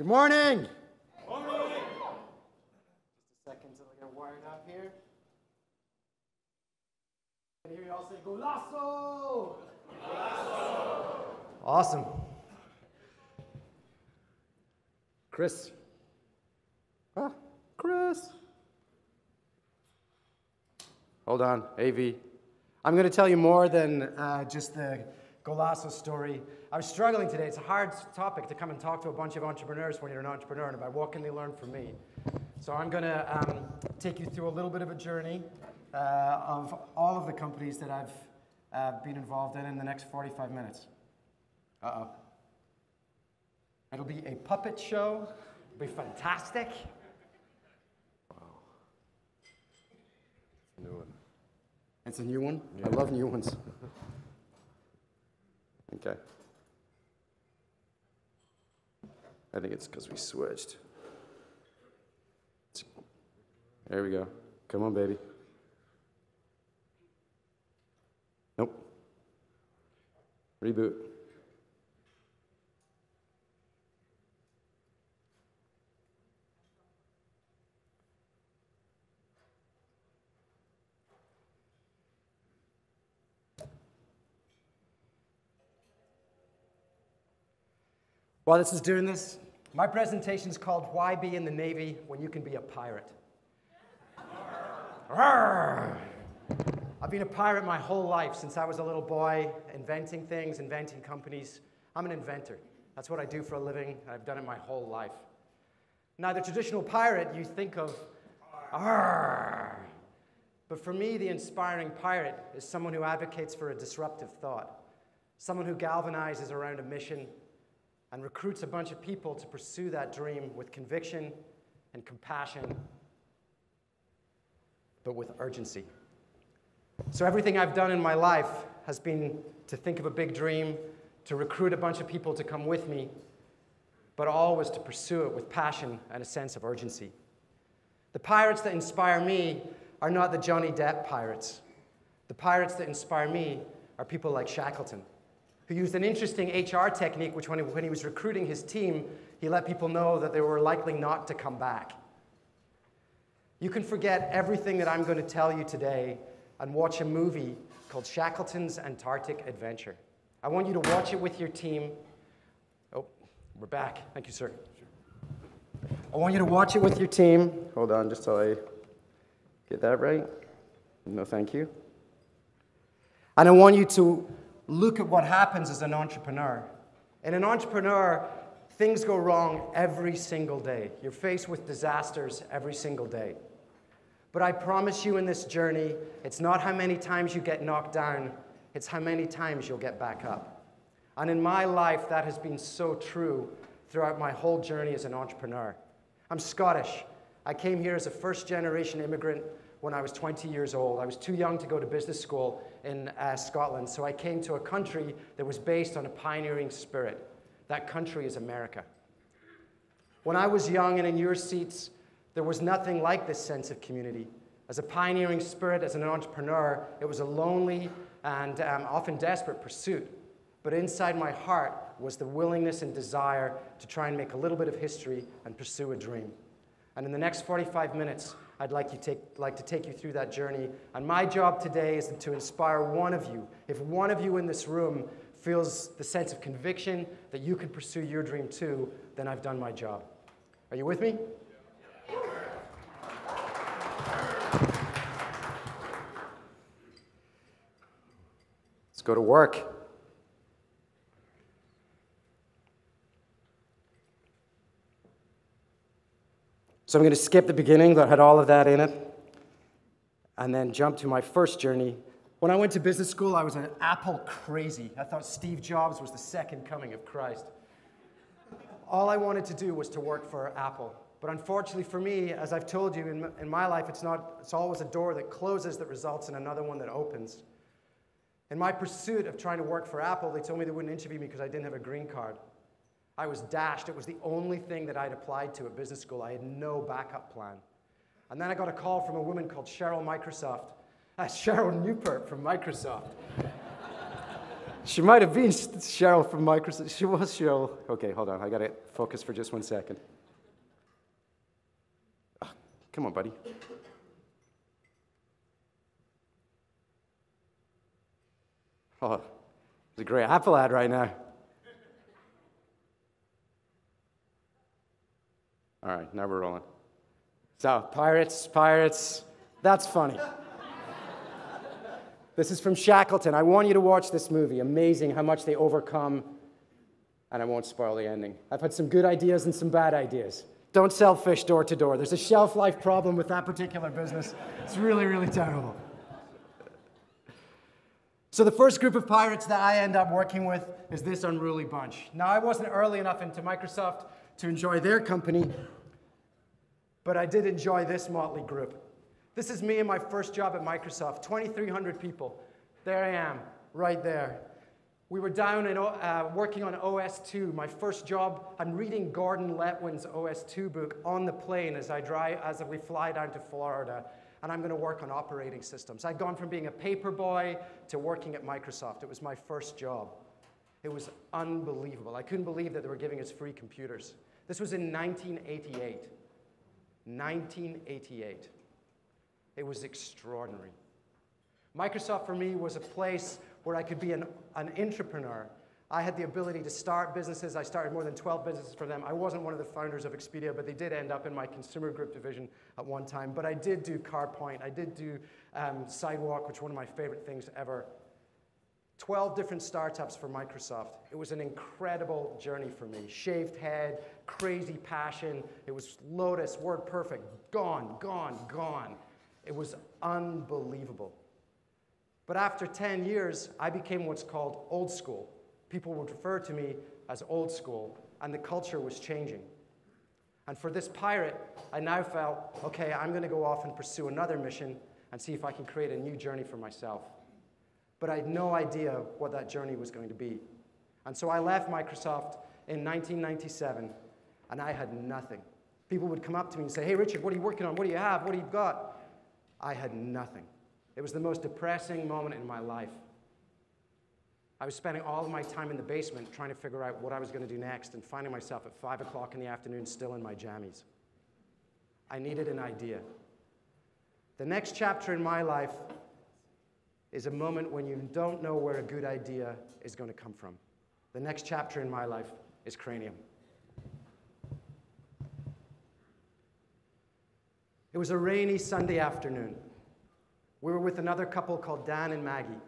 Good morning. Morning. Just a second till I get wired up here. I can hear you all say Golazo. Golazo. Awesome. Chris. Chris. Hold on, AV. I'm going to tell you more than just the Golazo story. I was struggling today. It's a hard topic to come and talk to a bunch of entrepreneurs when you're an entrepreneur and about what can they learn from me. So I'm going to take you through a little bit of a journey of all of the companies that I've been involved in the next 45 minutes. Uh-oh. It'll be a puppet show. It'll be fantastic. Wow. New one. It's a new one? Yeah. I love new ones. Okay. I think it's because we switched. There we go. Come on, baby. Nope. Reboot. While this is doing this, my presentation is called Why Be in the Navy When You Can Be a Pirate? I've been a pirate my whole life since I was a little boy, inventing things, inventing companies. I'm an inventor. That's what I do for a living. I've done it my whole life. Now, the traditional pirate, you think of, but for me, the inspiring pirate is someone who advocates for a disruptive thought, someone who galvanizes around a mission and recruits a bunch of people to pursue that dream with conviction and compassion, but with urgency. So everything I've done in my life has been to think of a big dream, to recruit a bunch of people to come with me, but always to pursue it with passion and a sense of urgency. The pirates that inspire me are not the Johnny Depp pirates. The pirates that inspire me are people like Shackleton, who used an interesting HR technique, which when he was recruiting his team, he let people know that they were likely not to come back. You can forget everything that I'm going to tell you today and watch a movie called Shackleton's Antarctic Adventure. I want you to watch it with your team. Oh, we're back. Thank you, sir. I want you to watch it with your team. Hold on, just till I get that right. No, thank you. And I want you to look at what happens as an entrepreneur. In an entrepreneur, things go wrong every single day. You're faced with disasters every single day. But I promise you in this journey, it's not how many times you get knocked down, it's how many times you'll get back up. And in my life, that has been so true throughout my whole journey as an entrepreneur. I'm Scottish. I came here as a first-generation immigrant when I was 20 years old. I was too young to go to business school in Scotland, so I came to a country that was based on a pioneering spirit. That country is America. When I was young and in your seats, there was nothing like this sense of community. As a pioneering spirit, as an entrepreneur, it was a lonely and often desperate pursuit. But inside my heart was the willingness and desire to try and make a little bit of history and pursue a dream. And in the next 45 minutes, I'd like to take you through that journey. And my job today is to inspire one of you. If one of you in this room feels the sense of conviction that you can pursue your dream too, then I've done my job. Are you with me? Let's go to work. So I'm going to skip the beginning that had all of that in it and then jump to my first journey. When I went to business school, I was an Apple crazy. I thought Steve Jobs was the second coming of Christ. All I wanted to do was to work for Apple. But unfortunately for me, as I've told you, in my life, it's always a door that closes that results in another one that opens. In my pursuit of trying to work for Apple, they told me they wouldn't interview me because I didn't have a green card. I was dashed. It was the only thing that I'd applied to at business school. I had no backup plan. And then I got a call from a woman called Cheryl Newpert from Microsoft. She might have been Cheryl from Microsoft. She was Cheryl. Okay, hold on. I got to focus for just 1 second. Oh, come on, buddy. Oh, it's a great Apple ad right now. All right, now we're rolling. So, pirates, that's funny. This is from Shackleton. I want you to watch this movie. Amazing how much they overcome, and I won't spoil the ending. I've had some good ideas and some bad ideas. Don't sell fish door to door. There's a shelf life problem with that particular business. It's really, really terrible. So the first group of pirates that I end up working with is this unruly bunch. Now, I wasn't early enough into Microsoft to enjoy their company, but I did enjoy this motley group. This is me in my first job at Microsoft, 2,300 people. There I am, right there. We were down in, working on OS2, my first job. I'm reading Gordon Letwin's OS2 book on the plane as we fly down to Florida, and I'm going to work on operating systems. I'd gone from being a paper boy to working at Microsoft. It was my first job. It was unbelievable. I couldn't believe that they were giving us free computers. This was in 1988. 1988. It was extraordinary. Microsoft for me was a place where I could be an entrepreneur. I had the ability to start businesses. I started more than 12 businesses for them. I wasn't one of the founders of Expedia, but they did end up in my consumer group division at one time. But I did do CarPoint. I did do Sidewalk, which is one of my favorite things ever. 12 different startups for Microsoft. It was an incredible journey for me. Shaved head, crazy passion. It was Lotus, WordPerfect, gone, gone, gone. It was unbelievable. But after 10 years, I became what's called old school. People would refer to me as old school, and the culture was changing. And for this pirate, I now felt, okay, I'm going to go off and pursue another mission and see if I can create a new journey for myself. But I had no idea what that journey was going to be. And so I left Microsoft in 1997, and I had nothing. People would come up to me and say, hey, Richard, what are you working on? What do you have? What do you got? I had nothing. It was the most depressing moment in my life. I was spending all of my time in the basement trying to figure out what I was going to do next and finding myself at 5 o'clock in the afternoon still in my jammies. I needed an idea. The next chapter in my life is a moment when you don't know where a good idea is going to come from. The next chapter in my life is Cranium. It was a rainy Sunday afternoon. We were with another couple called Dan and Maggie.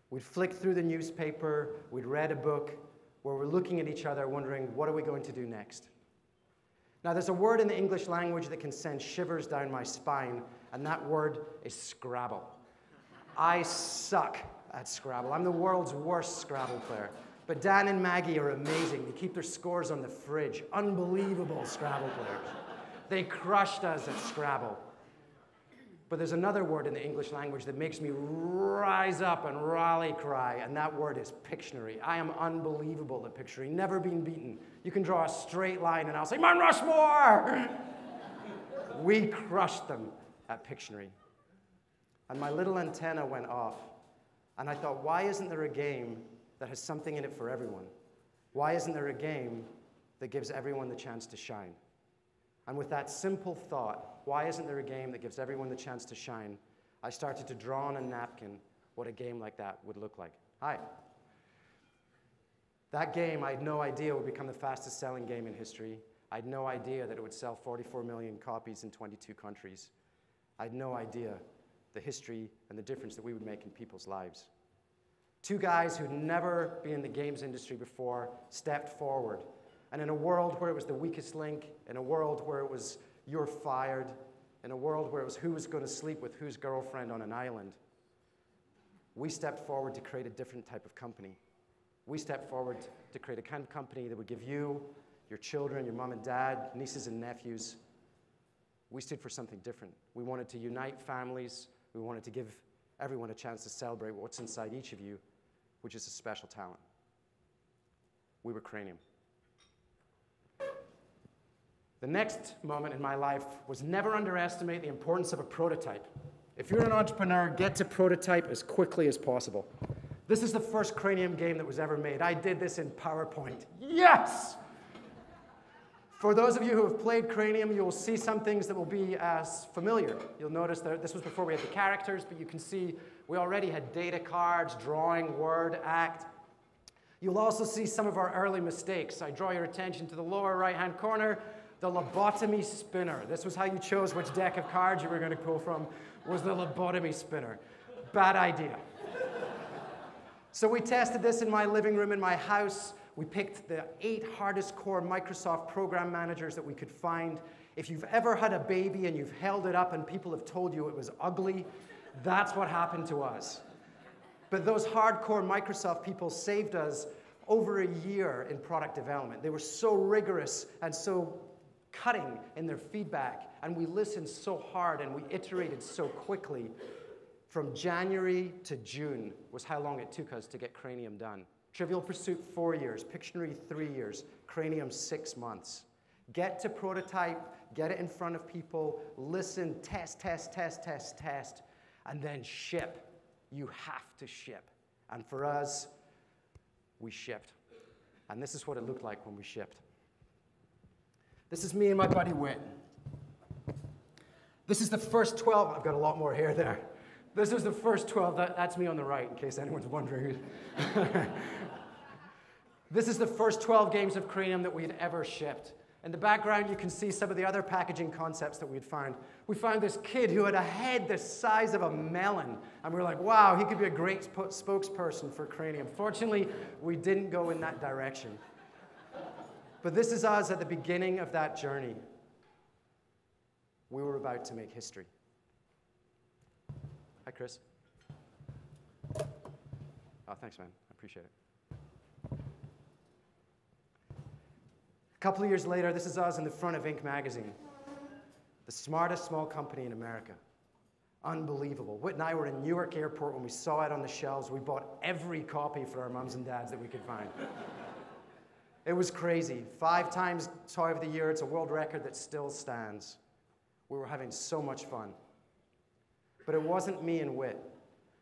We'd flicked through the newspaper, we'd read a book, where we're looking at each other wondering, what are we going to do next? Now, there's a word in the English language that can send shivers down my spine, and that word is Scrabble. I suck at Scrabble. I'm the world's worst Scrabble player. But Dan and Maggie are amazing. They keep their scores on the fridge. Unbelievable Scrabble players. They crushed us at Scrabble. But there's another word in the English language that makes me rise up and rally cry, and that word is Pictionary. I am unbelievable at Pictionary, never been beaten. You can draw a straight line, and I'll say, Mount Rushmore! We crushed them at Pictionary. And my little antenna went off, and I thought, why isn't there a game that has something in it for everyone? Why isn't there a game that gives everyone the chance to shine? And with that simple thought, why isn't there a game that gives everyone the chance to shine, I started to draw on a napkin what a game like that would look like. Hi. That game, I had no idea would become the fastest selling game in history. I had no idea that it would sell 44 million copies in 22 countries. I had no idea the history and the difference that we would make in people's lives. Two guys who'd never been in the games industry before stepped forward. And in a world where it was the weakest link, in a world where it was you're fired, in a world where it was who was going to sleep with whose girlfriend on an island, we stepped forward to create a different type of company. We stepped forward to create a kind of company that would give you, your children, your mom and dad, nieces and nephews. We stood for something different. We wanted to unite families. We wanted to give everyone a chance to celebrate what's inside each of you, which is a special talent. We were Cranium. The next moment in my life was never underestimate the importance of a prototype. If you're an entrepreneur, get to prototype as quickly as possible. This is the first Cranium game that was ever made. I did this in PowerPoint. Yes! For those of you who have played Cranium, you'll see some things that will be familiar. You'll notice that this was before we had the characters, but you can see we already had data cards, drawing, word, act. You'll also see some of our early mistakes. I draw your attention to the lower right-hand corner, the lobotomy spinner. This was how you chose which deck of cards you were going to pull from, was the lobotomy spinner. Bad idea. So we tested this in my living room in my house. We picked the 8 hardest core Microsoft program managers that we could find. If you've ever had a baby and you've held it up and people have told you it was ugly, that's what happened to us. But those hardcore Microsoft people saved us over a year in product development. They were so rigorous and so cutting in their feedback, and we listened so hard and we iterated so quickly. From January to June was how long it took us to get Cranium done. Trivial Pursuit, 4 years. Pictionary, 3 years. Cranium, 6 months. Get to prototype, get it in front of people, listen, test, and then ship. You have to ship. And for us, we shipped. And this is what it looked like when we shipped. This is me and my buddy Whit. This is the first 12. I've got a lot more hair there. This is the first 12. That's me on the right, in case anyone's wondering. This is the first 12 games of Cranium that we had ever shipped. In the background, you can see some of the other packaging concepts that we'd found. We found this kid who had a head the size of a melon, and we were like, wow, he could be a great spokesperson for Cranium. Fortunately, we didn't go in that direction. But this is us at the beginning of that journey. We were about to make history. Hi, Chris. Oh, thanks, man. I appreciate it. A couple of years later, this is us in the front of Inc. magazine. The smartest small company in America. Unbelievable. Whit and I were in Newark Airport when we saw it on the shelves. We bought every copy for our mums and dads that we could find. It was crazy. 5 times Toy of the Year. It's a world record that still stands. We were having so much fun. But it wasn't me and Whit.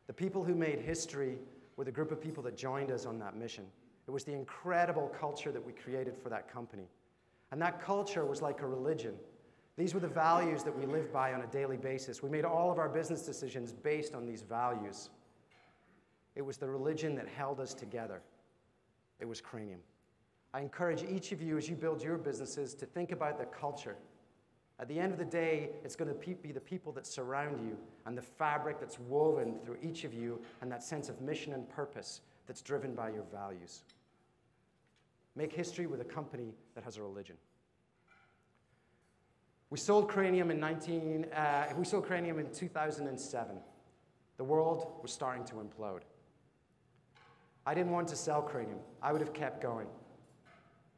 The people who made history were the group of people that joined us on that mission. It was the incredible culture that we created for that company. And that culture was like a religion. These were the values that we lived by on a daily basis. We made all of our business decisions based on these values. It was the religion that held us together. It was Cranium. I encourage each of you, as you build your businesses, to think about the culture. At the end of the day, it's going to be the people that surround you and the fabric that's woven through each of you and that sense of mission and purpose that's driven by your values. Make history with a company that has a religion. We sold Cranium in 2007. The world was starting to implode. I didn't want to sell Cranium. I would have kept going.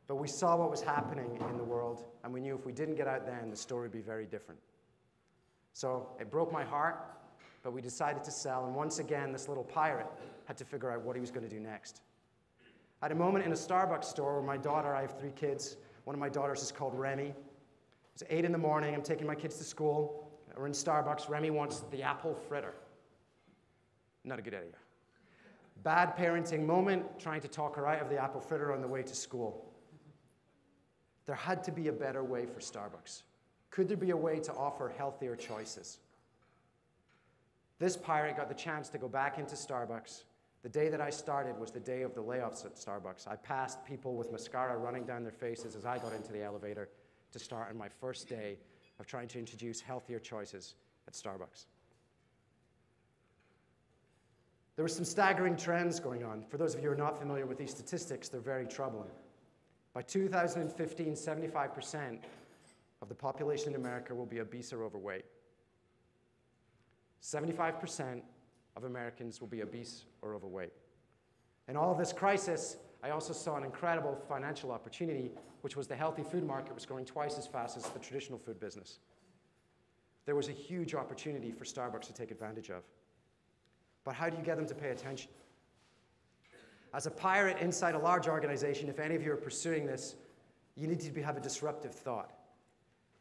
But we saw what was happening in the world, and we knew if we didn't get out then, the story would be very different. So it broke my heart, but we decided to sell, and once again, this little pirate had to figure out what he was going to do next. I had a moment in a Starbucks store where my daughter, I have 3 kids, one of my daughters is called Remy. It's 8 in the morning, I'm taking my kids to school, we're in Starbucks, Remy wants the apple fritter. Not a good idea. Bad parenting moment, trying to talk her out of the apple fritter on the way to school. There had to be a better way for Starbucks. Could there be a way to offer healthier choices? This pirate got the chance to go back into Starbucks. The day that I started was the day of the layoffs at Starbucks. I passed people with mascara running down their faces as I got into the elevator to start on my first day of trying to introduce healthier choices at Starbucks. There were some staggering trends going on. For those of you who are not familiar with these statistics, they're very troubling. By 2015, 75% of the population in America will be obese or overweight. 75% of Americans will be obese or overweight. In all of this crisis, I also saw an incredible financial opportunity, which was the healthy food market was growing twice as fast as the traditional food business. There was a huge opportunity for Starbucks to take advantage of. But how do you get them to pay attention? As a pirate inside a large organization, if any of you are pursuing this, you need to have a disruptive thought.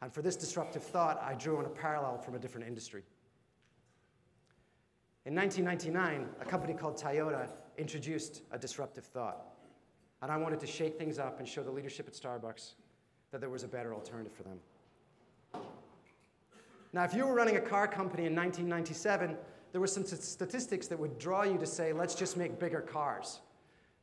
And for this disruptive thought, I drew on a parallel from a different industry. In 1999, a company called Toyota introduced a disruptive thought. And I wanted to shake things up and show the leadership at Starbucks that there was a better alternative for them. Now, if you were running a car company in 1997, there were some statistics that would draw you to say, let's just make bigger cars.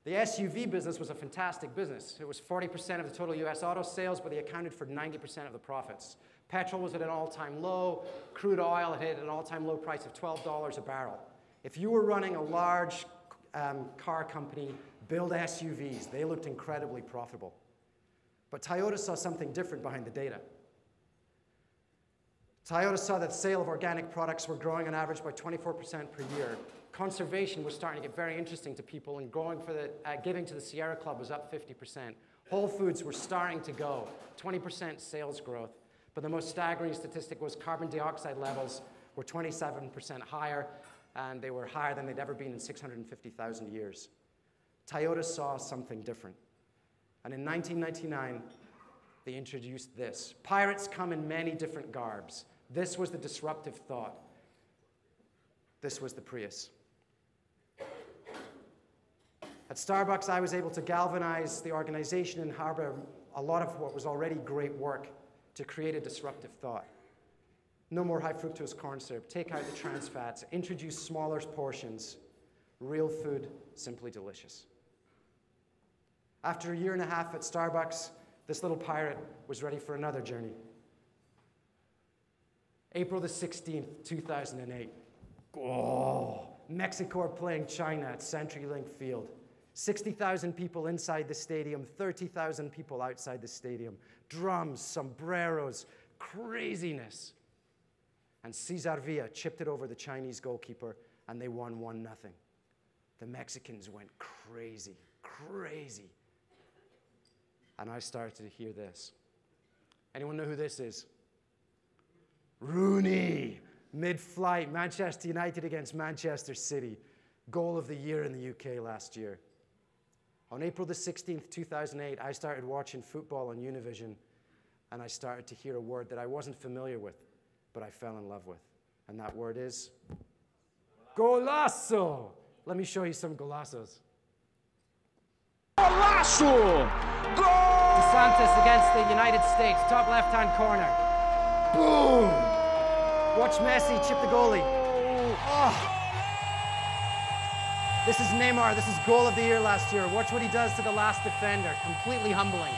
The SUV business was a fantastic business. It was 40% of the total US auto sales, but they accounted for 90% of the profits. Petrol was at an all-time low. Crude oil had hit an all-time low price of $12 a barrel. If you were running a large car company, build SUVs, they looked incredibly profitable. But Toyota saw something different behind the data. Toyota saw that the sale of organic products were growing on average by 24% per year. Conservation was starting to get very interesting to people, and giving to the Sierra Club was up 50%. Whole Foods were starting to go, 20% sales growth. But the most staggering statistic was carbon dioxide levels were 27% higher, and they were higher than they'd ever been in 650,000 years. Toyota saw something different. And in 1999, they introduced this. Pirates come in many different garbs. This was the disruptive thought. This was the Prius. At Starbucks, I was able to galvanize the organization and harbor a lot of what was already great work to create a disruptive thought. No more high fructose corn syrup. Take out the trans fats. Introduce smaller portions. Real food, simply delicious. After a year and a half at Starbucks, this little pirate was ready for another journey. April the 16th, 2008. Oh, Mexico are playing China at CenturyLink Field. 60,000 people inside the stadium, 30,000 people outside the stadium. Drums, sombreros, craziness. And Cesar Villa chipped it over the Chinese goalkeeper, and they won 1-0. The Mexicans went crazy, crazy. And I started to hear this. Anyone know who this is? Rooney, mid-flight, Manchester United against Manchester City. Goal of the year in the UK last year. On April the 16th, 2008, I started watching football on Univision, and I started to hear a word that I wasn't familiar with, but I fell in love with. And that word is Golazo. Let me show you some golazos. Golazo! Goal! DeSantis against the United States, top left-hand corner. Boom! Watch Messi chip the goalie. Oh. This is Neymar. This is goal of the year last year. Watch what he does to the last defender. Completely humbling.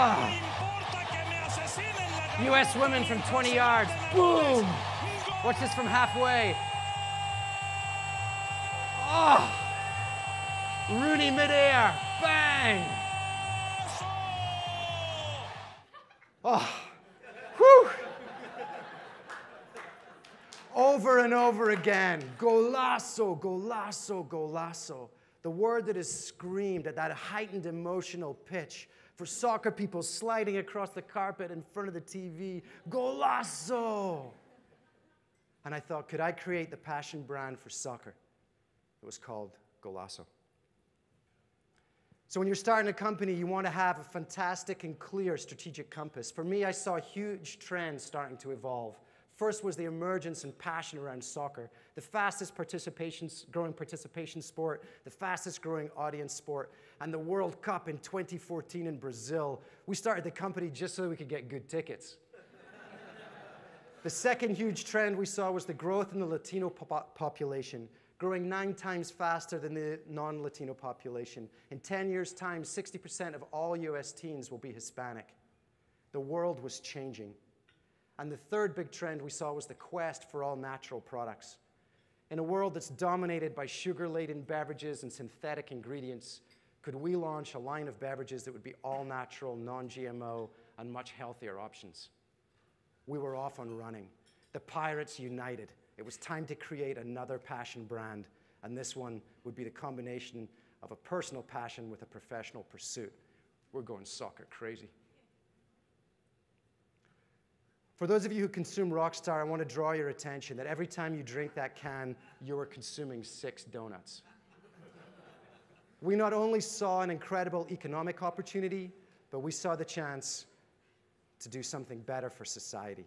Oh. US women from 20 yards. Boom! Watch this from halfway. Oh! Rooney midair. Bang! Oh! Whew! Over and over again. Golazo, golazo, golazo. The word that is screamed at that heightened emotional pitch for soccer people sliding across the carpet in front of the TV. Golazo! And I thought, could I create the passion brand for soccer? It was called Golazo. So when you're starting a company, you want to have a fantastic and clear strategic compass. For me, I saw huge trends starting to evolve. First was the emergence and passion around soccer, the fastest growing participation sport, the fastest growing audience sport, and the World Cup in 2014 in Brazil. We started the company just so we could get good tickets. The second huge trend we saw was the growth in the Latino population, growing 9 times faster than the non-Latino population. In 10 years' time, 60% of all US teens will be Hispanic. The world was changing. And the third big trend we saw was the quest for all natural products. In a world that's dominated by sugar-laden beverages and synthetic ingredients, could we launch a line of beverages that would be all natural, non-GMO, and much healthier options? We were off and running. The pirates united. It was time to create another passion brand, and this one would be the combination of a personal passion with a professional pursuit. We're going soccer crazy. For those of you who consume Rockstar, I want to draw your attention that every time you drink that can, you are consuming 6 donuts. We not only saw an incredible economic opportunity, but we saw the chance to do something better for society.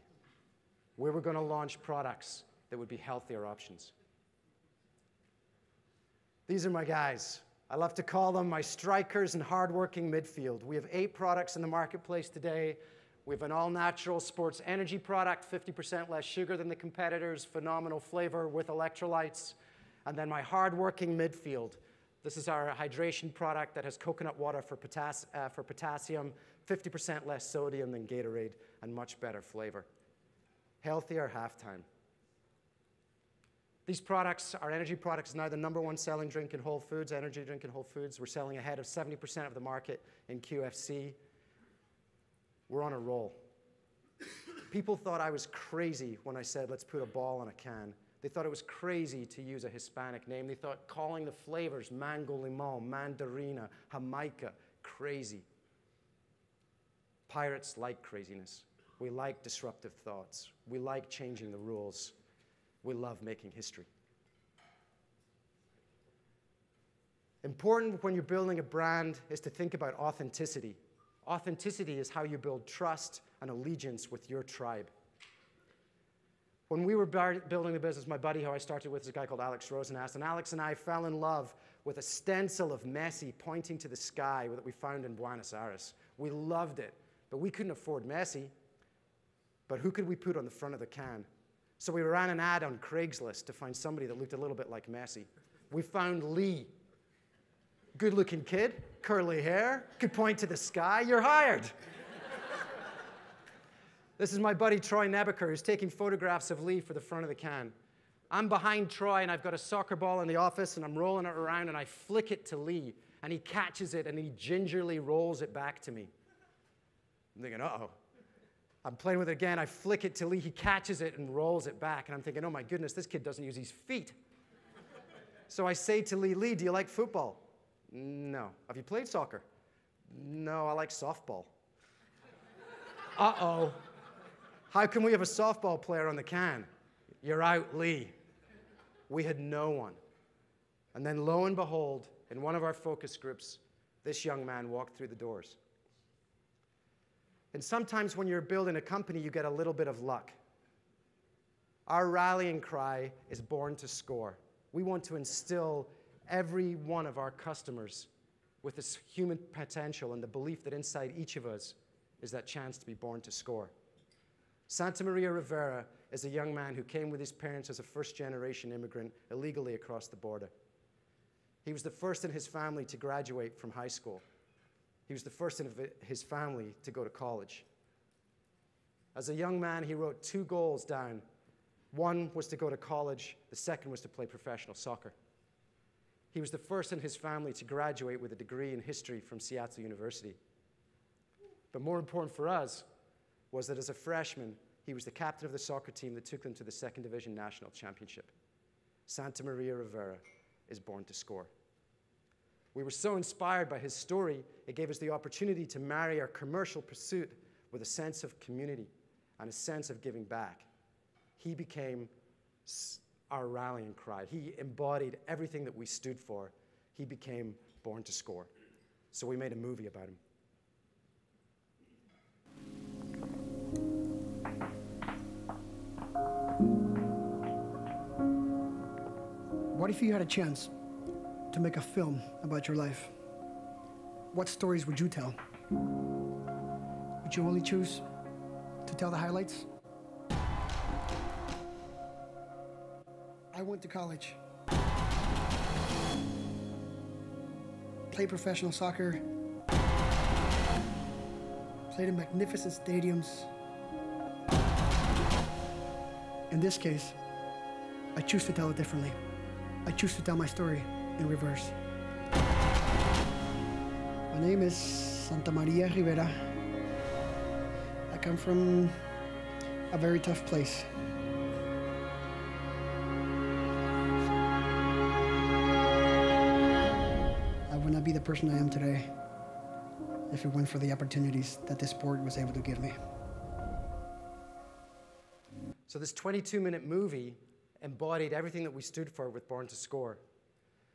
We were going to launch products that would be healthier options. These are my guys. I love to call them my strikers and hardworking midfield. We have 8 products in the marketplace today. We have an all-natural sports energy product, 50% less sugar than the competitors, phenomenal flavor with electrolytes. And then my hardworking midfield. This is our hydration product that has coconut water for potassium, 50% less sodium than Gatorade, and much better flavor. Healthier halftime. These products, our energy products, is now the #1 selling drink in Whole Foods, energy drink in Whole Foods. We're selling ahead of 70% of the market in QFC. We're on a roll. People thought I was crazy when I said, let's put a ball on a can. They thought it was crazy to use a Hispanic name. They thought calling the flavors mango limon, mandarina, Jamaica, crazy. Pirates like craziness. We like disruptive thoughts. We like changing the rules. We love making history. Important when you're building a brand is to think about authenticity. Authenticity is how you build trust and allegiance with your tribe. When we were building the business, my buddy who I started with is a guy called Alex Rosenast, and Alex and I fell in love with a stencil of Messi pointing to the sky that we found in Buenos Aires. We loved it, but we couldn't afford Messi. But who could we put on the front of the can? So we ran an ad on Craigslist to find somebody that looked a little bit like Messi. We found Lee. Good-looking kid, curly hair, could point to the sky. You're hired. This is my buddy Troy Nebaker, who's taking photographs of Lee for the front of the can. I'm behind Troy, and I've got a soccer ball in the office, and I'm rolling it around, and I flick it to Lee, and he catches it, and he gingerly rolls it back to me. I'm thinking, uh-oh. I'm playing with it again. I flick it to Lee. He catches it and rolls it back, and I'm thinking, oh, my goodness, this kid doesn't use his feet. So I say to Lee, Lee, do you like football? No. Have you played soccer? No, I like softball. Uh-oh. How can we have a softball player on the can? You're out, Lee. We had no one. And then lo and behold, in one of our focus groups, this young man walked through the doors. And sometimes when you're building a company, you get a little bit of luck. Our rallying cry is born to score. We want to instill every one of our customers with this human potential and the belief that inside each of us is that chance to be born to score. Santa Maria Rivera is a young man who came with his parents as a first-generation immigrant illegally across the border. He was the first in his family to graduate from high school. He was the first in his family to go to college. As a young man, he wrote 2 goals down. One was to go to college. The second was to play professional soccer. He was the first in his family to graduate with a degree in history from Seattle University. But more important for us was that as a freshman, he was the captain of the soccer team that took them to the 2nd Division National Championship. Santa Maria Rivera is born to score. We were so inspired by his story, it gave us the opportunity to marry our commercial pursuit with a sense of community and a sense of giving back. He became our rallying cry. He embodied everything that we stood for. He became born to score. So we made a movie about him. What if you had a chance to make a film about your life? What stories would you tell? Would you only choose to tell the highlights? I went to college, played professional soccer, played in magnificent stadiums. In this case, I choose to tell it differently. I choose to tell my story in reverse. My name is Santa Maria Rivera. I come from a very tough place. I would not be the person I am today if it weren't for the opportunities that this sport was able to give me. So this 22-minute movie embodied everything that we stood for with Born to Score.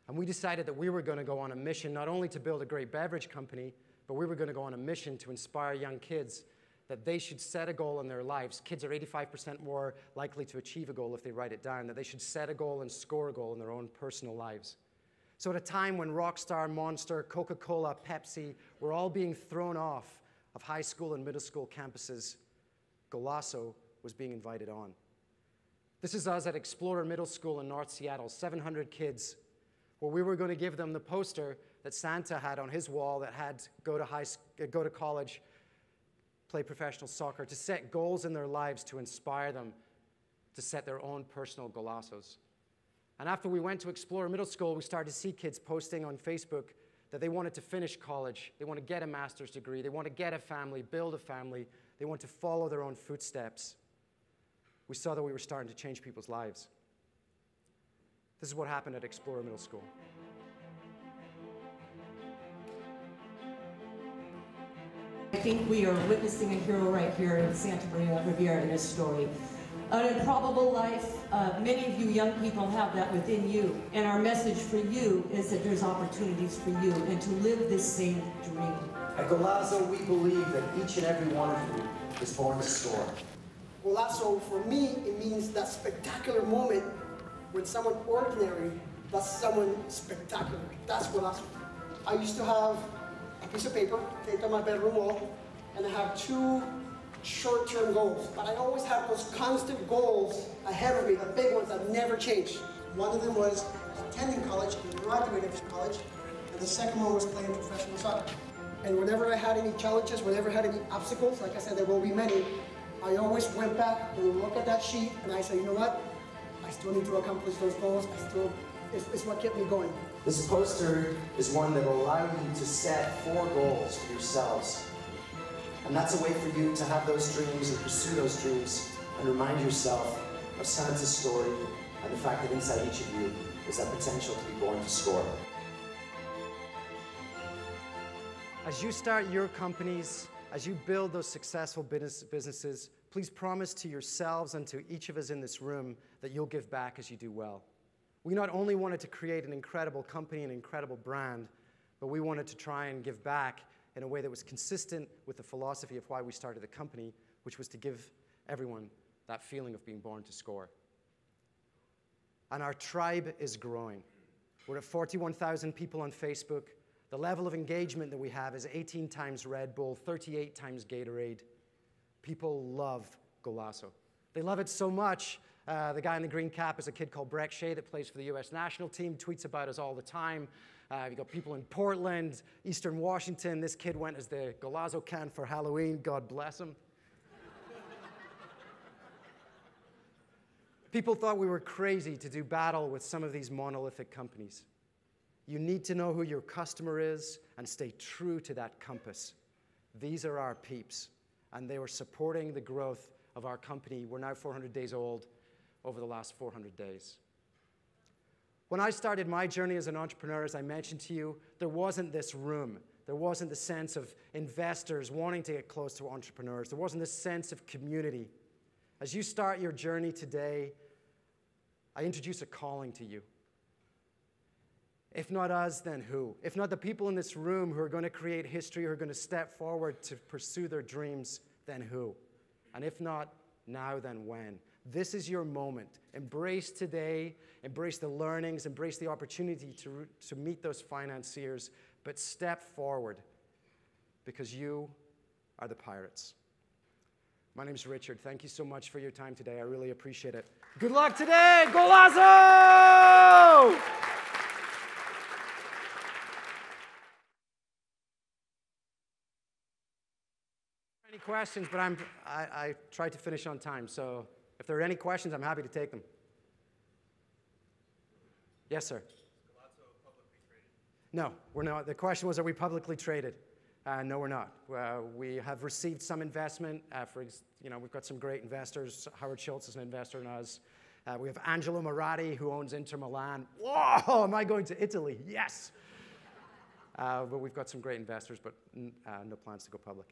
And we decided that we were going to go on a mission not only to build a great beverage company, but we were going to go on a mission to inspire young kids that they should set a goal in their lives. Kids are 85% more likely to achieve a goal if they write it down, that they should set a goal and score a goal in their own personal lives. So at a time when Rockstar, Monster, Coca-Cola, Pepsi were all being thrown off of high school and middle school campuses, Golazo was being invited on. This is us at Explorer Middle School in North Seattle, 700 kids, where we were going to give them the poster that Santa had on his wall that had go to college, play professional soccer, to set goals in their lives to inspire them to set their own personal golazos. And after we went to Explorer Middle School, we started to see kids posting on Facebook that they wanted to finish college, they want to get a master's degree, they want to get a family, build a family, they want to follow their own footsteps. We saw that we were starting to change people's lives. This is what happened at Explorer Middle School. I think we are witnessing a hero right here in Santa Maria Riviera in this story. An improbable life, many of you young people have that within you, and our message for you is that there's opportunities for you and to live this same dream. At Golazo, we believe that each and every one of you is born to score. Golazo, for me, it means that spectacular moment when someone ordinary does someone spectacular. That's Golazo. I used to have a piece of paper taped on my bedroom wall, and I have 2 short-term goals, but I always have those constant goals ahead of me, the big ones that never change. One of them was attending college and graduating from college, and the second one was playing professional soccer. And whenever I had any challenges, whenever I had any obstacles, like I said, there will be many, I always went back and looked at that sheet, and I said, you know what? I still need to accomplish those goals. It's what kept me going. This poster is one that will allow you to set 4 goals for yourselves. And that's a way for you to have those dreams and pursue those dreams and remind yourself of Santa's story and the fact that inside each of you is that potential to be born to score. As you start your companies, as you build those successful businesses, please promise to yourselves and to each of us in this room that you'll give back as you do well. We not only wanted to create an incredible company, an incredible brand, but we wanted to try and give back in a way that was consistent with the philosophy of why we started the company, which was to give everyone that feeling of being born to score. And our tribe is growing. We're at 41,000 people on Facebook. The level of engagement that we have is 18 times Red Bull, 38 times Gatorade. People love Golazo. They love it so much. The guy in the green cap is a kid called Breck Shea that plays for the US national team, tweets about us all the time. You've got people in Portland, Eastern Washington. This kid went as the Golazo can for Halloween. God bless him. People thought we were crazy to do battle with some of these monolithic companies. You need to know who your customer is and stay true to that compass. These are our peeps, and they were supporting the growth of our company. We're now 400 days old over the last 400 days. When I started my journey as an entrepreneur, as I mentioned to you, there wasn't this room. There wasn't the sense of investors wanting to get close to entrepreneurs. There wasn't this sense of community. As you start your journey today, I introduce a calling to you. If not us, then who? If not the people in this room who are going to create history, who are going to step forward to pursue their dreams, then who? And if not now, then when? This is your moment. Embrace today, embrace the learnings, embrace the opportunity to meet those financiers, but step forward because you are the pirates. My name's Richard. Thank you so much for your time today. I really appreciate it. Good luck today, Golazo! Any questions, but I tried to finish on time, so if there are any questions, I'm happy to take them. Yes, sir. Is Golazo publicly traded? No, we're not. The question was, are we publicly traded? No, we're not. We have received some investment. We've got some great investors. Howard Schultz is an investor in us. We have Angelo Moratti, who owns Inter Milan. Whoa, am I going to Italy? Yes. But we've got some great investors, but no plans to go public.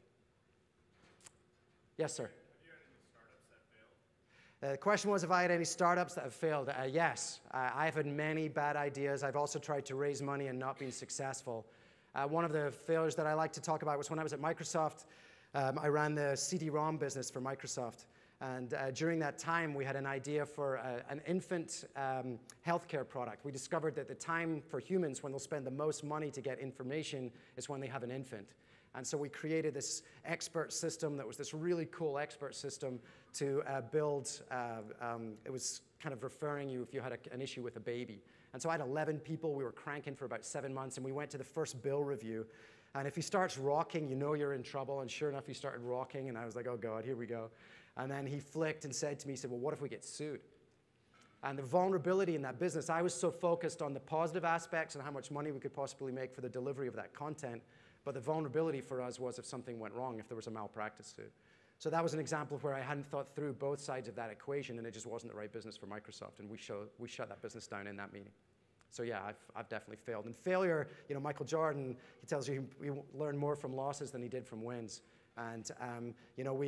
Yes, sir. Have you had any startups that failed? The question was if I had any startups that have failed. Yes. I've had many bad ideas. I've also tried to raise money and not been successful. One of the failures that I like to talk about was when I was at Microsoft. I ran the CD-ROM business for Microsoft. And during that time, we had an idea for an infant healthcare product. We discovered that the time for humans when they'll spend the most money to get information is when they have an infant. And so we created this expert system that was this really cool expert system to build. It was kind of referring you if you had an issue with a baby. And so I had 11 people. We were cranking for about 7 months, and we went to the first bill review. And if he starts rocking, you know you're in trouble. And sure enough, he started rocking, and I was like, oh, God, here we go. And then he flicked and said to me, he said, well, what if we get sued? And the vulnerability in that business, I was so focused on the positive aspects and how much money we could possibly make for the delivery of that content. But the vulnerability for us was if something went wrong, if there was a malpractice suit. So that was an example of where I hadn't thought through both sides of that equation, and it just wasn't the right business for Microsoft. And we shut that business down in that meeting. So yeah, I've definitely failed. And failure, you know, Michael Jordan, he tells you he learned more from losses than he did from wins. And you know,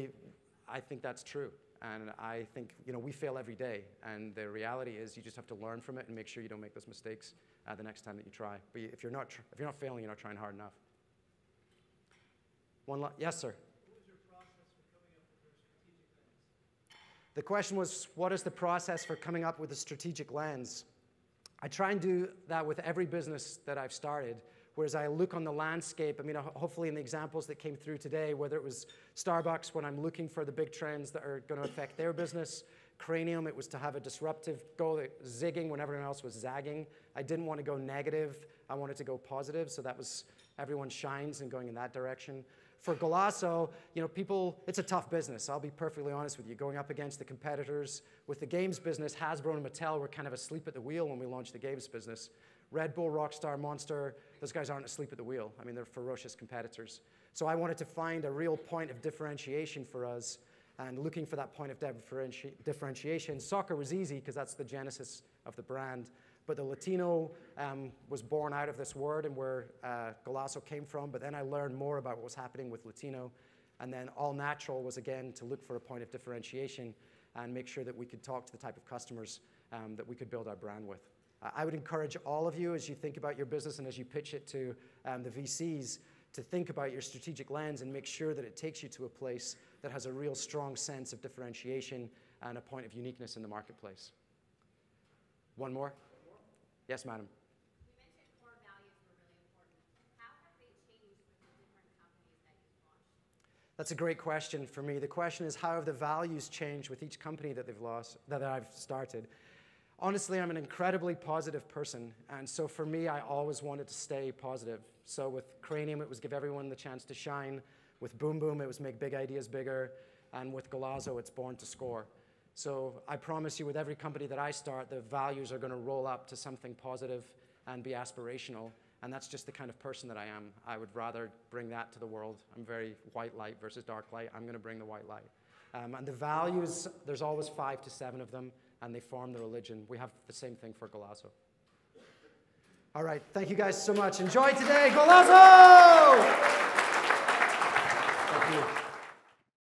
I think that's true. And I think, you know, we fail every day. And the reality is you just have to learn from it and make sure you don't make those mistakes the next time that you try. But if you're not failing, you're not trying hard enough. Yes, sir? What was your process for coming up with your strategic lens? The question was, what is the process for coming up with a strategic lens? I try and do that with every business that I've started. Whereas I look on the landscape, I mean, hopefully in the examples that came through today, whether it was Starbucks when I'm looking for the big trends that are going to affect their business, Cranium, it was to have a disruptive goal, zigging when everyone else was zagging. I didn't want to go negative. I wanted to go positive, so that was everyone shines and going in that direction. For Golazo, you know, people, it's a tough business. I'll be perfectly honest with you. Going up against the competitors. With the games business, Hasbro and Mattel were kind of asleep at the wheel when we launched the games business. Red Bull, Rockstar, Monster, those guys aren't asleep at the wheel. I mean, they're ferocious competitors. So I wanted to find a real point of differentiation for us, and looking for that point of differentiation. Soccer was easy because that's the genesis of the brand. But the Latino was born out of this word and where Golazo came from. But then I learned more about what was happening with Latino. And then All Natural was, again, to look for a point of differentiation and make sure that we could talk to the type of customers that we could build our brand with. I would encourage all of you, as you think about your business and as you pitch it to the VCs, to think about your strategic lens and make sure that it takes you to a place that has a real strong sense of differentiation and a point of uniqueness in the marketplace. One more? Yes, madam. You mentioned core values were really important. How have they changed with the different companies that you've launched? That's a great question for me. The question is, how have the values changed with each company that I've started? Honestly, I'm an incredibly positive person, and so for me, I always wanted to stay positive. So with Cranium, it was give everyone the chance to shine. With Boom Boom, it was make big ideas bigger. And with Golazo, it's born to score. So I promise you, with every company that I start, the values are going to roll up to something positive and be aspirational. And that's just the kind of person that I am. I would rather bring that to the world. I'm very white light versus dark light. I'm going to bring the white light. And the values, there's always 5 to 7 of them, and they form the religion. We have the same thing for Golazo. All right, thank you guys so much. Enjoy today, Golazo!